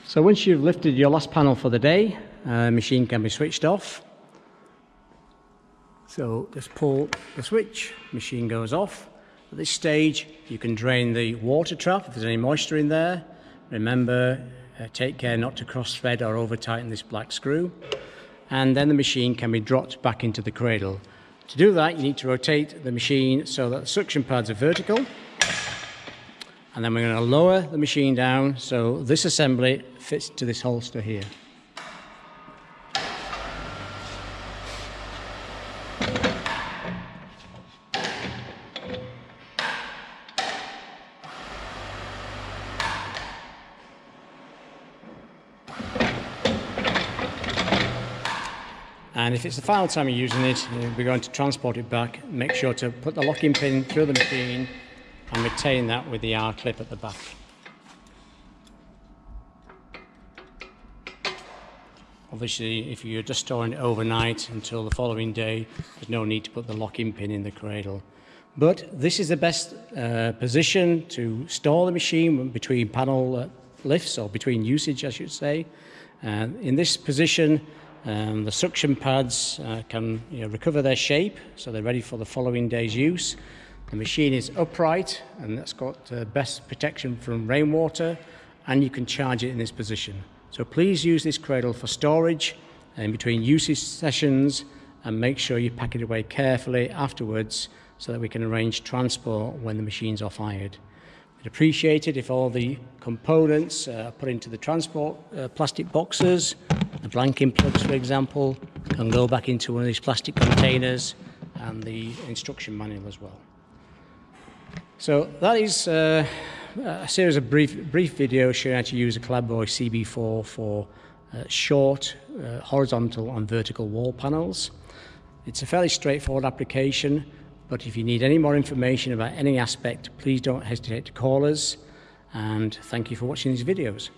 So once you've lifted your last panel for the day, the machine can be switched off. So just pull the switch, machine goes off. At this stage you can drain the water trap if there's any moisture in there. Remember, take care not to cross thread or over tighten this black screw. And then the machine can be dropped back into the cradle. To do that you need to rotate the machine so that the suction pads are vertical. And then we're going to lower the machine down so this assembly fits to this holster here. And if it's the final time you're using it, we're going to transport it back. Make sure to put the locking pin through the machine and retain that with the R-clip at the back. Obviously, if you're just storing it overnight until the following day, there's no need to put the locking pin in the cradle. But this is the best position to store the machine between panel lifts, or between usage, I should say. In this position, the suction pads can recover their shape, so they're ready for the following day's use. The machine is upright, and that's got best protection from rainwater, and you can charge it in this position. So please use this cradle for storage in between usage sessions, and make sure you pack it away carefully afterwards so that we can arrange transport when the machine's off-hired. We'd appreciate it if all the components are put into the transport plastic boxes. The blanking plugs, for example, can go back into one of these plastic containers, and the instruction manual as well. So that is a series of brief videos showing how to use a Clad Boy CB4 for short horizontal and vertical wall panels. It's a fairly straightforward application, but if you need any more information about any aspect, please don't hesitate to call us, and thank you for watching these videos.